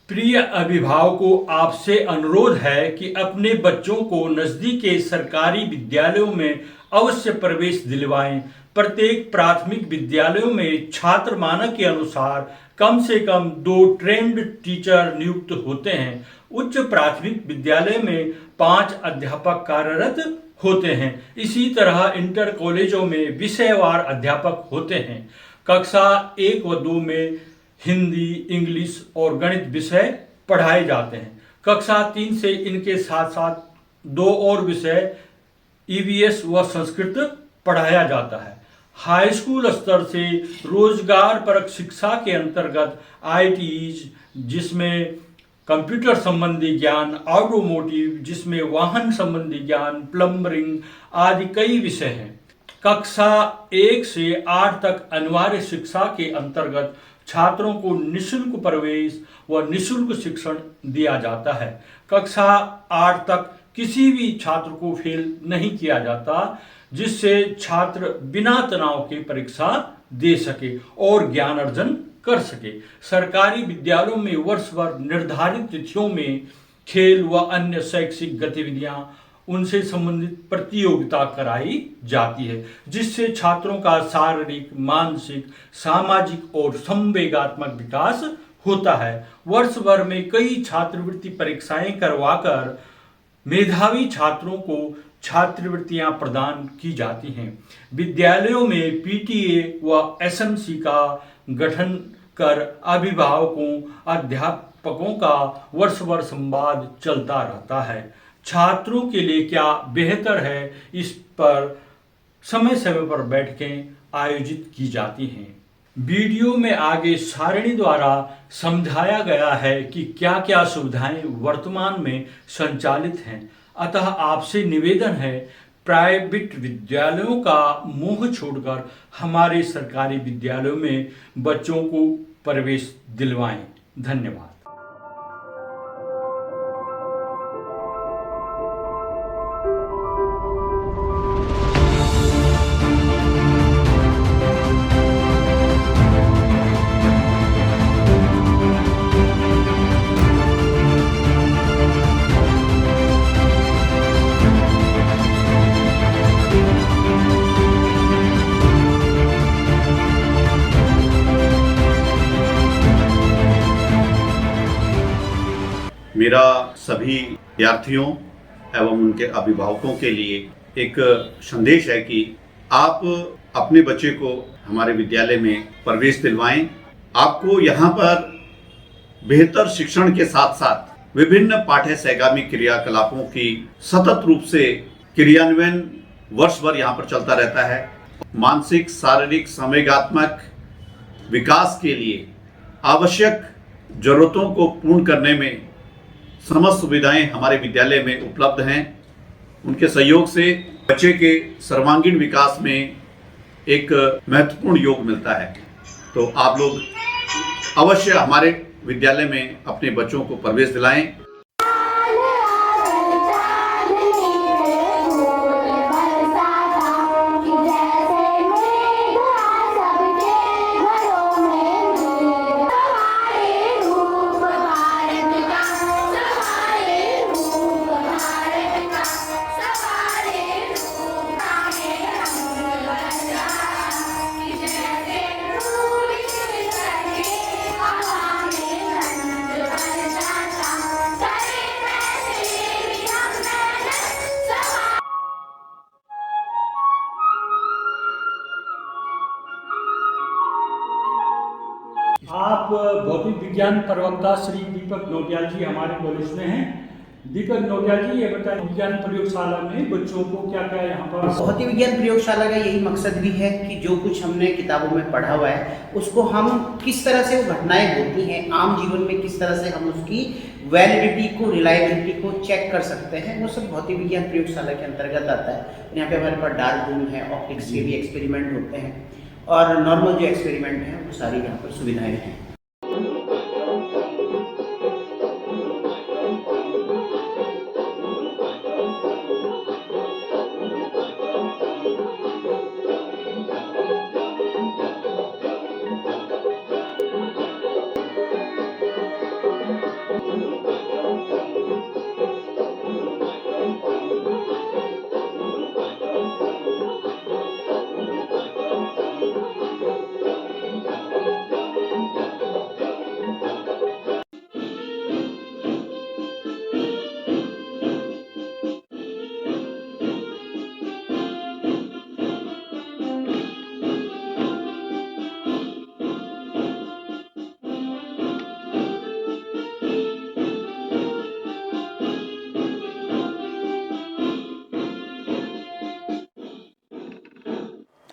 प्रिय अभिभावकों, आपसे अनुरोध है कि अपने बच्चों को नज़दीक के सरकारी विद्यालयों में अवश्य प्रवेश दिलवाएं। प्रत्येक प्राथमिक विद्यालयों में छात्र मानक के अनुसार कम से कम 2 ट्रेंड टीचर नियुक्त होते हैं। उच्च प्राथमिक विद्यालय में 5 अध्यापक कार्यरत होते हैं। इसी तरह इंटर कॉलेजों में विषयवार अध्यापक होते हैं। कक्षा 1 व 2 में हिंदी, इंग्लिश और गणित विषय पढ़ाए जाते हैं। कक्षा 3 से इनके साथ साथ 2 और विषय ईवीएस व संस्कृत पढ़ाया जाता है। हाई स्कूल स्तर से रोजगार परक शिक्षा के अंतर्गत आईटीज, जिसमें कंप्यूटर संबंधी ज्ञान, ऑटोमोटिव, जिसमें वाहन संबंधी ज्ञान, प्लम्बरिंग आदि कई विषय हैं। कक्षा 1 से 8 तक अनिवार्य शिक्षा के अंतर्गत छात्रों को निःशुल्क प्रवेश व निःशुल्क शिक्षण दिया जाता है। कक्षा 8 तक किसी भी छात्र को फेल नहीं किया जाता, जिससे छात्र बिना तनाव के परीक्षा दे सके और ज्ञान अर्जन कर सके। सरकारी विद्यालयों में वर्ष भर निर्धारित तिथियों में खेल व अन्य शैक्षिक गतिविधियां, उनसे संबंधित प्रतियोगिता कराई जाती है, जिससे छात्रों का शारीरिक, मानसिक, सामाजिक और संवेगात्मक विकास होता है। वर्ष भर में कई छात्रवृत्ति परीक्षाएं करवाकर मेधावी छात्रों को छात्रवृत्तियां प्रदान की जाती हैं। विद्यालयों में पीटीए व एसएमसी का गठन कर अभिभावकों, अध्यापकों का वर्ष भर संवाद चलता रहता है। छात्रों के लिए क्या बेहतर है, इस पर समय समय पर बैठकें आयोजित की जाती हैं। वीडियो में आगे सारिणी द्वारा समझाया गया है कि क्या क्या सुविधाएं वर्तमान में संचालित हैं। अतः आपसे निवेदन है, प्राइवेट विद्यालयों का मोह छोड़कर हमारे सरकारी विद्यालयों में बच्चों को प्रवेश दिलवाएं। धन्यवाद। मेरा सभी विद्यार्थियों एवं उनके अभिभावकों के लिए एक संदेश है कि आप अपने बच्चे को हमारे विद्यालय में प्रवेश दिलवाएं। आपको यहाँ पर बेहतर शिक्षण के साथ साथ विभिन्न पाठ्य सहगामी क्रियाकलापों की सतत रूप से क्रियान्वयन वर्ष भर यहाँ पर चलता रहता है। मानसिक, शारीरिक, संवेगात्मक विकास के लिए आवश्यक जरूरतों को पूर्ण करने में समस्त सुविधाएं हमारे विद्यालय में उपलब्ध हैं। उनके सहयोग से बच्चे के सर्वांगीण विकास में एक महत्वपूर्ण योग मिलता है। तो आप लोग अवश्य हमारे विद्यालय में अपने बच्चों को प्रवेश दिलाएं। आप भौतिक विज्ञान प्रवक्ता श्री दीपक नोटियाल जी हमारे कॉलेज में हैं। दीपक नोटियाल जी, ये बताएं, विज्ञान प्रयोगशाला में बच्चों को क्या क्या यहाँ पर? भौतिक विज्ञान प्रयोगशाला का यही मकसद भी है कि जो कुछ हमने किताबों में पढ़ा हुआ है उसको हम किस तरह से वो घटनाएं होती हैं आम जीवन में, किस तरह से हम उसकी वैलिडिटी को, रिलायबिलिटी को चेक कर सकते हैं, वो सब भौतिक विज्ञान प्रयोगशाला के अंतर्गत आता है। यहाँ पे हमारे पास डार्क रूम है, ऑप्टिक्स के भी एक्सपेरिमेंट होते हैं और नॉर्मल जो एक्सपेरिमेंट हैं वो सारी यहाँ पर सुविधाएँ हैं।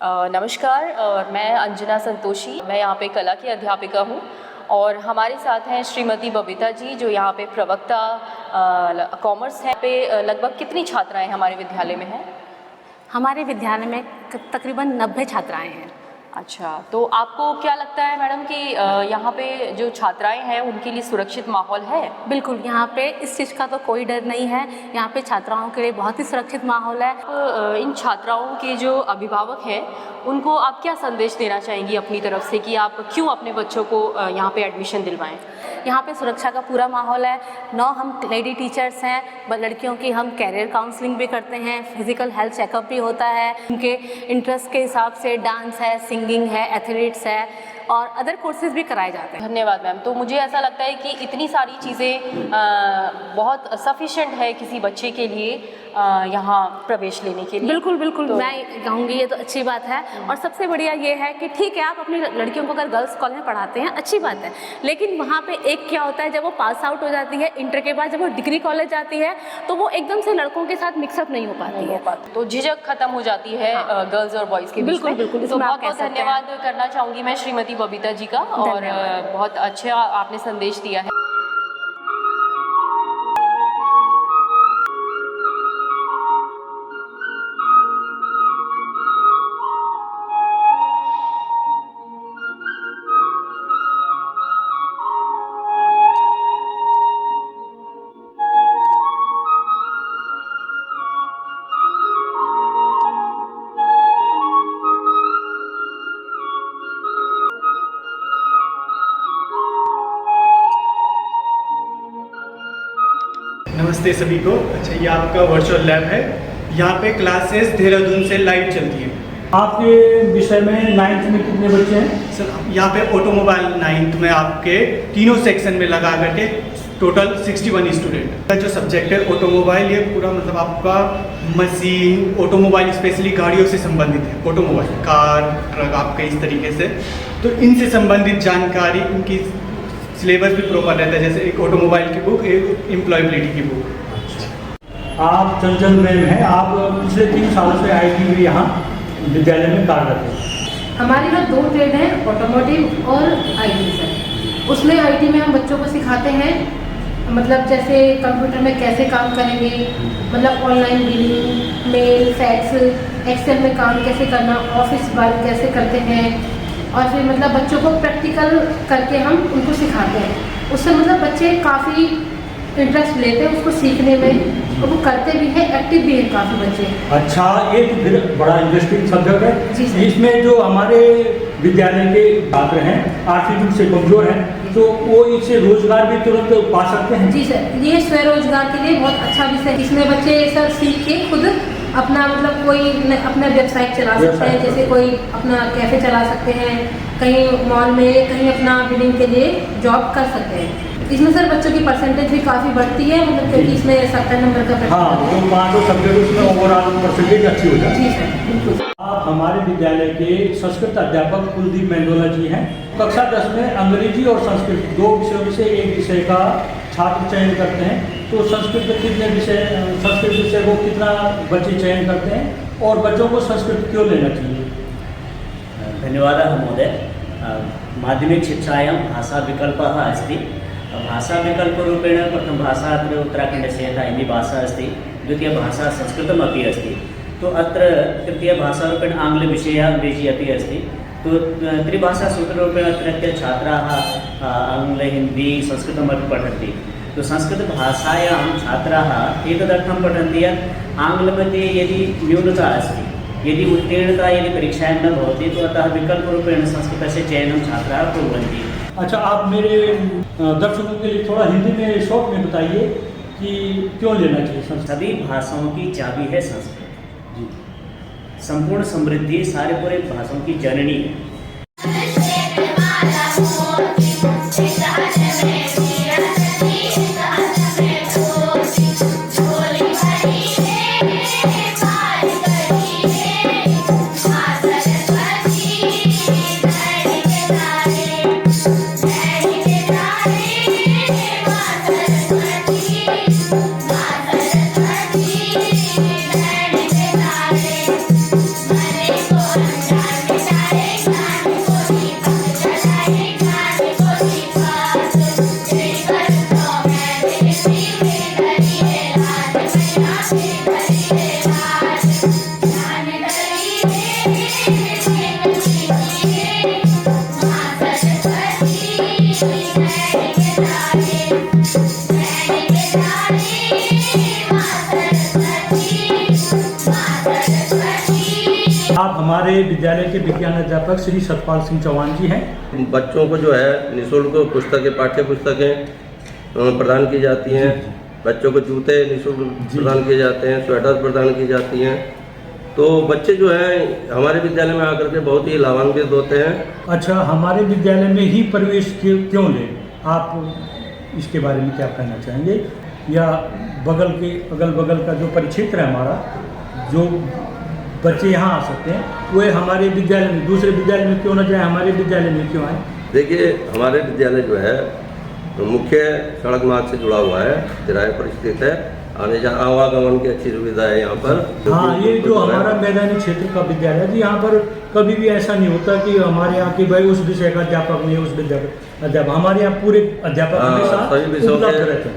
नमस्कार और मैं अंजना संतोषी, मैं यहाँ पे कला की अध्यापिका हूँ और हमारे साथ हैं श्रीमती बबीता जी जो यहाँ पे प्रवक्ता कॉमर्स हैं। पे लगभग कितनी छात्राएं हमारे विद्यालय में हैं? हमारे विद्यालय में तकरीबन 90 छात्राएं हैं। अच्छा, तो आपको क्या लगता है मैडम कि यहाँ पे जो छात्राएं हैं उनके लिए सुरक्षित माहौल है? बिल्कुल, यहाँ पे इस चीज़ का तो कोई डर नहीं है। यहाँ पे छात्राओं के लिए बहुत ही सुरक्षित माहौल है। इन छात्राओं के जो अभिभावक हैं उनको आप क्या संदेश देना चाहेंगी अपनी तरफ से कि आप क्यों अपने बच्चों को यहाँ पे एडमिशन दिलवाएं? यहाँ पे सुरक्षा का पूरा माहौल है। 9 हम लेडी टीचर्स हैं, लड़कियों की हम कैरियर काउंसलिंग भी करते हैं, फिजिकल हेल्थ चेकअप भी होता है, उनके इंटरेस्ट के हिसाब से डांस है, सिंगिंग है, एथलीट्स है और अदर कोर्सेज भी कराए जाते हैं। धन्यवाद मैम। तो मुझे ऐसा लगता है कि इतनी सारी चीज़ें बहुत सफिशेंट है किसी बच्चे के लिए यहाँ प्रवेश लेने के लिए। बिल्कुल बिल्कुल, तो मैं कहूँगी ये तो अच्छी बात है। और सबसे बढ़िया ये है कि ठीक है आप अपनी लड़कियों को अगर गर्ल्स कॉलेज में पढ़ाते हैं अच्छी बात है, लेकिन वहाँ पे एक क्या होता है जब वो पास आउट हो जाती है इंटर के बाद, जब वो डिग्री कॉलेज जाती है तो वो एकदम से लड़कों के साथ मिक्सअप नहीं हो पाती है, तो झिझक खत्म हो जाती है गर्ल्स और बॉयज़ के बीच में। बिल्कुल बिल्कुल, तो बहुत बहुत धन्यवाद करना चाहूँगी मैं श्रीमती बबीता जी का और बहुत अच्छा आपने संदेश दिया है। नमस्ते सभी को। अच्छा, ये आपका वर्चुअल लैब है। यहाँ पे क्लासेस देहरादून से लाइव चलती है। आपके विषय में 9th में कितने बच्चे हैं? सर यहाँ पे ऑटोमोबाइल 9th में आपके तीनों सेक्शन में लगा करके टोटल 61 स्टूडेंट। जो सब्जेक्ट है ऑटोमोबाइल, ये पूरा मतलब आपका मशीन ऑटोमोबाइल स्पेशली गाड़ियों से संबंधित है। ऑटोमोबाइल कार ट्रक आपके इस तरीके से, तो इनसे संबंधित जानकारी इनकी सिलेबस भी प्रॉपर रहता है। जैसे एक ऑटोमोबाइल की बुक, एक एम्प्लॉयबिलिटी की बुक। आप चंचल मैम हैं, आप पिछले 3 सालों से आईटी में यहाँ विद्यालय में कार्यरत हैं। हमारे यहाँ 2 ट्रेड हैं, ऑटोमोटिव और आईटी सर। उसमें आईटी में हम बच्चों को सिखाते हैं मतलब जैसे कंप्यूटर में कैसे काम करेंगे, मतलब online billing, mail, fax, Excel में काम कैसे करना, ऑफिस वर्क कैसे करते हैं, और फिर मतलब बच्चों को प्रैक्टिकल करके हम उनको सिखाते हैं। उससे मतलब बच्चे काफ़ी इंटरेस्ट लेते हैं उसको सीखने में और वो करते भी हैं, एक्टिव भी हैं काफ़ी बच्चे। अच्छा, ये तो फिर बड़ा इंटरेस्टिंग सब्जेक्ट है। जी सर। इसमें जो हमारे विद्यालय के छात्र हैं आर्थिक रूप से कमजोर हैं तो वो इससे रोजगार भी तुरंत पा सकते हैं? जी सर, ये स्वरोजगार के लिए बहुत अच्छा विषय है। इसमें बच्चे सर सीख के खुद अपना मतलब कोई अपना वेबसाइट चला सकते हैं, जैसे कोई अपना कैफ़े चला सकते हैं, कहीं मॉल में कहीं अपना बिलिंग के लिए जॉब कर सकते हैं। इसमें सर बच्चों की परसेंटेज भी काफ़ी बढ़ती है, मतलब क्योंकि इसमें 70 नंबर का हाँ, तो 5 सब्जेक्ट उसमें ओवरऑल परसेंटेज अच्छी हो जाती है। जी सर, बिल्कुल। आप हमारे विद्यालय के संस्कृत अध्यापक कुलदीप मेंदोला जी हैं। कक्षा 10 में अंग्रेजी और संस्कृत 2 विषयों में से एक विषय का छात्र चयन करते हैं, तो संस्कृत विषय को कितना बच्चे चयन करते हैं और बच्चों को संस्कृत क्यों लेना चाहिए? धन्यवादः महोदय। माध्यमिकशिक्षायां भाषाविकल्पः अस्ति। भाषाविकल्परूपेण प्रथम भाषा अत्र उत्तराखण्डस्य यथा हिन्दीभाषा अस्ति, द्वितीयभाषा संस्कृतमपि अस्ति। तो अत्र तृतीयभाषारूपेण आङ्ग्लविषयः अंग्रेजी अपि अस्ति। तो त्रिभाषासूत्ररूपेण अत्रत्य छात्राः आङ्ग्ल, हिन्दी, संस्कृतमपि पठन्ति। तो संस्कृतभाषायां छात्राः एतदर्थं पठन्ति यत् आङ्ग्लमध्ये यदि न्यूनता अस्ति, यदि उत्तीर्णता यदि परीक्षायां न भवति तो अतः विकल्परूपेण संस्कृतस्य चयनं छात्राः कुर्वन्ति। अच्छा, आप मेरे दर्शकों के लिए थोड़ा हिंदी में शॉर्ट में बताइए कि क्यों लेना चाहिए संस्कृत? सभी भाषाओं की चाबी है संस्कृत जी। संपूर्ण समृद्धि सारे पूरे भाषाओं की जननी है। Bye. आप हमारे विद्यालय के विज्ञान अध्यापक श्री सतपाल सिंह चौहान जी हैं। बच्चों को जो है निःशुल्क पुस्तकें, पाठ्य पुस्तकें प्रदान की जाती हैं। बच्चों को जूते निःशुल्क प्रदान किए जाते हैं, स्वेटर प्रदान की जाती हैं। तो बच्चे जो हैं हमारे विद्यालय में आकर के बहुत ही लाभान्वित होते हैं। अच्छा, हमारे विद्यालय में ही प्रवेश क्यों लें? आप इसके बारे में क्या कहना चाहेंगे? या अगल बगल का जो परिक्षेत्र है हमारा, जो बच्चे यहाँ आ सकते हैं, वो हमारे विद्यालय में, दूसरे विद्यालय में क्यों ना जाए, हमारे विद्यालय में क्यों आए? देखिए, हमारे विद्यालय जो है मुख्य सड़क मार्ग से जुड़ा हुआ है, किराए पर स्थित है। आवागमन की अच्छी सुविधा है यहाँ पर। हाँ, ये जो हमारा मैदानी क्षेत्र का विद्यालय है, यहाँ पर कभी भी ऐसा नहीं होता कि हमारे यहाँ के भाई उस विषय का अध्यापक नहीं, उस अध्यापक, हमारे यहाँ पूरे अध्यापक हमेशा उपलब्ध रहते हैं।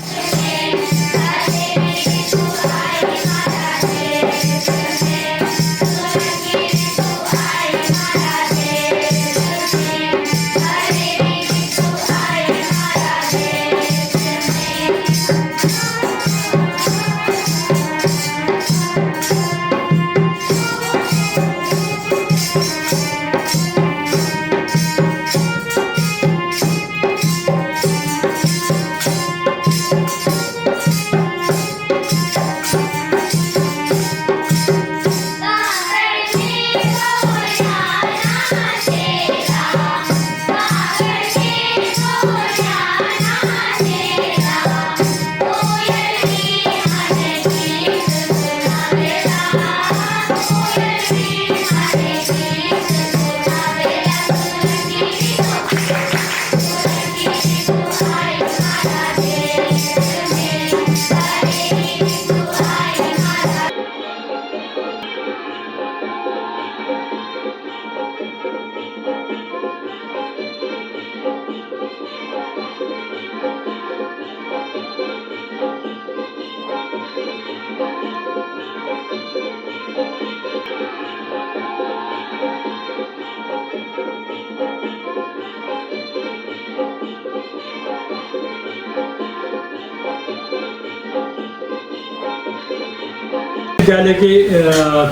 विद्यालय के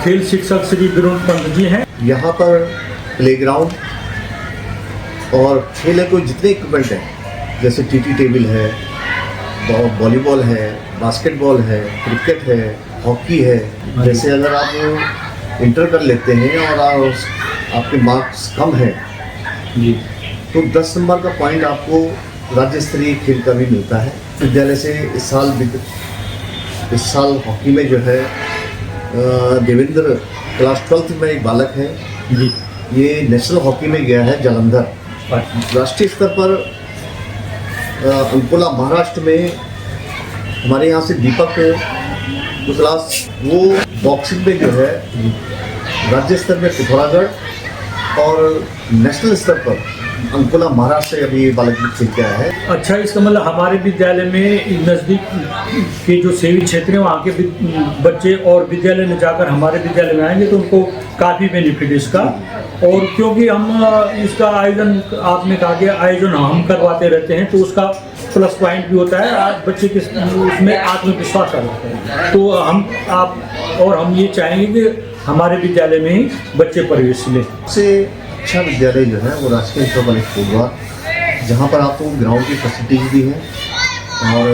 खेल शिक्षक श्री विरुण पंत जी हैं। यहाँ पर प्लेग्राउंड और खेल को जितने इक्विपमेंट हैं, जैसे टीटी टेबल है, वॉलीबॉल है, बास्केटबॉल है, क्रिकेट है, हॉकी है। जैसे अगर आप इंटर कर लेते हैं और आपके मार्क्स कम हैं जी, तो 10 नंबर का पॉइंट आपको राज्य स्तरीय खेल का भी मिलता है। विद्यालय से इस साल हॉकी में जो है देवेंद्र क्लास 12th में एक बालक है जी, ये नेशनल हॉकी में गया है जालंधर। राष्ट्रीय स्तर पर अंकोला महाराष्ट्र में हमारे यहाँ से दीपक क्लास, वो बॉक्सिंग में जो है राज्य स्तर में पिथौरागढ़ और नेशनल स्तर पर अंकोला महाराष्ट्र से अभी बालक खेल के आया है। अच्छा, इसका मतलब हमारे विद्यालय में नज़दीक के जो सेवी क्षेत्र हैं वहाँ के बच्चे और विद्यालय में जाकर हमारे विद्यालय में आएंगे तो उनको काफ़ी बेनिफिट इसका। और क्योंकि हम इसका आयोजन, आपने कहा कि आयोजन हम करवाते रहते हैं, तो उसका प्लस पॉइंट भी होता है, बच्चे के उसमें आत्मविश्वास आ जाता है। तो हम ये चाहेंगे कि हमारे विद्यालय में ही बच्चे प्रवेश लें। सबसे अच्छा विद्यालय जो है वो राजकीय इंटर कॉलेज कोटवा, जहाँ पर आपको ग्राउंड की फैसिलिटीज भी हैं और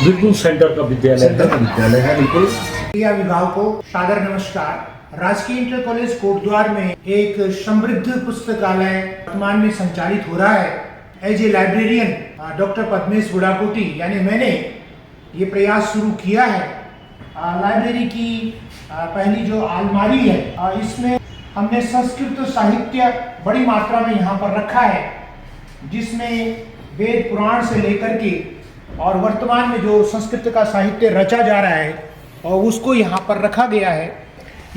बिल्कुल सेंटर का विद्यालय है बिल्कुल। प्रिय अभिभावकों, सादर नमस्कार। राजकीय इंटर कॉलेज कोटद्वार में एक समृद्ध पुस्तकालय वर्तमान में संचालित हो रहा है। As a librarian doctor Padmesh Budhakoti यानी मैंने ये प्रयास शुरू किया है। लाइब्रेरी की पहली जो अलमारी है, इसमें हमने संस्कृत साहित्य बड़ी मात्रा में यहाँ पर रखा है, जिसमें वेद पुराण से लेकर के और वर्तमान में जो संस्कृत का साहित्य रचा जा रहा है और उसको यहाँ पर रखा गया है।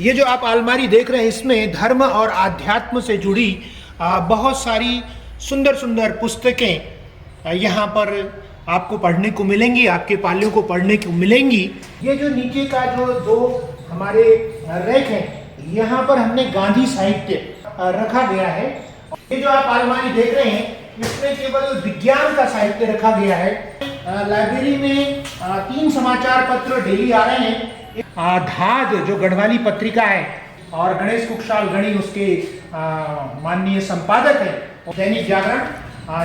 ये जो आप अलमारी देख रहे हैं, इसमें धर्म और आध्यात्म से जुड़ी बहुत सारी सुंदर सुंदर पुस्तकें यहाँ पर आपको पढ़ने को मिलेंगी, आपके पालियों को पढ़ने को मिलेंगी। ये जो नीचे का जो दो हमारे रैक हैं, यहाँ पर हमने गांधी साहित्य रखा गया है। ये जो आप अलमारी देख रहे हैं, इसमें केवल विज्ञान का साहित्य रखा गया है। लाइब्रेरी में 3 समाचार पत्र डेली आ रहे हैं। धाद जो गढ़वाली पत्रिका है और गणेश कुक्षाल गणी उसके माननीय संपादक हैं। दैनिक जागरण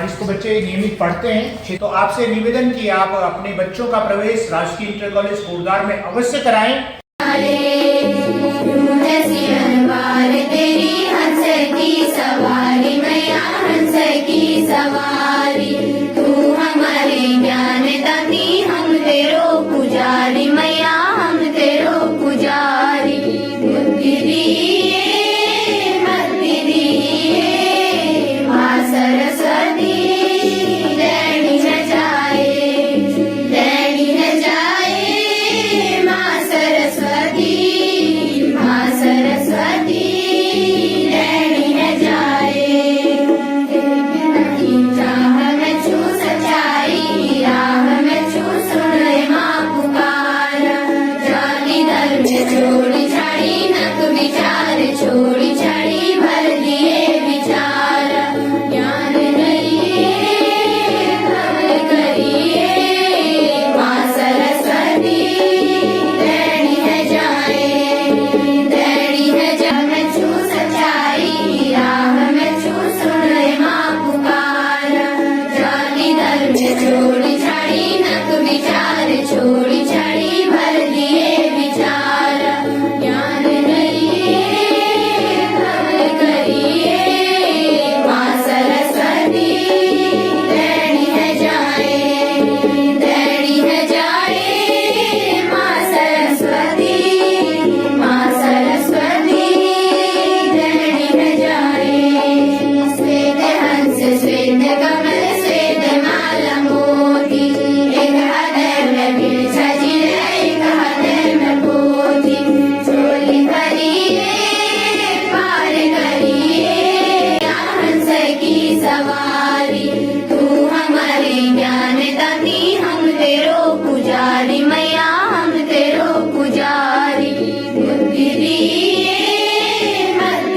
इसको बच्चे नियमित पढ़ते हैं। तो आपसे निवेदन कि आप अपने बच्चों का प्रवेश राजकीय इंटर कॉलेज कोटद्वार में अवश्य कराएं। सवारी मैया हंस की सवारी, तू हमारे ज्ञान दाती, हम तेरो पुजारी मैया, हम तेरो पुजारी। बुद्धि दिए भक्ति दिए माँ सरस्वती, दैनी न जाए माँ सरस्वती, माँ सरस्वती दैनी न जाए। चाह में छू सच्चाई, राह में छू सुन माँ पुकारा, जाली दर में छोड़ी छाड़ी नक विचार, छोड़ी छाड़ी भर दिए विचार। ज्ञान करिए भव करिए माँ सरस्वती, दैनी न जाए, दैनी न जाए। छू सच्चाई, राह में छू सुन माँ पुकारा, जाली दर में छोड़ी छाड़ी नक विचार, छोड़ी छाड़ी भर दिए विचार। ज्ञान करिए भव करिए माँ सरस्वती, दैनी न जाए, दैनी न जाए माँ सरस्वती, माँ सरस्वती दैनी न जाए। श्वेत हंस श्वेत कमल श्वेत माला मोती, एक हृदय में बिरछा जिले, एक हृदय में पोथी। चोली करिए पार करिए हंस की सवारी।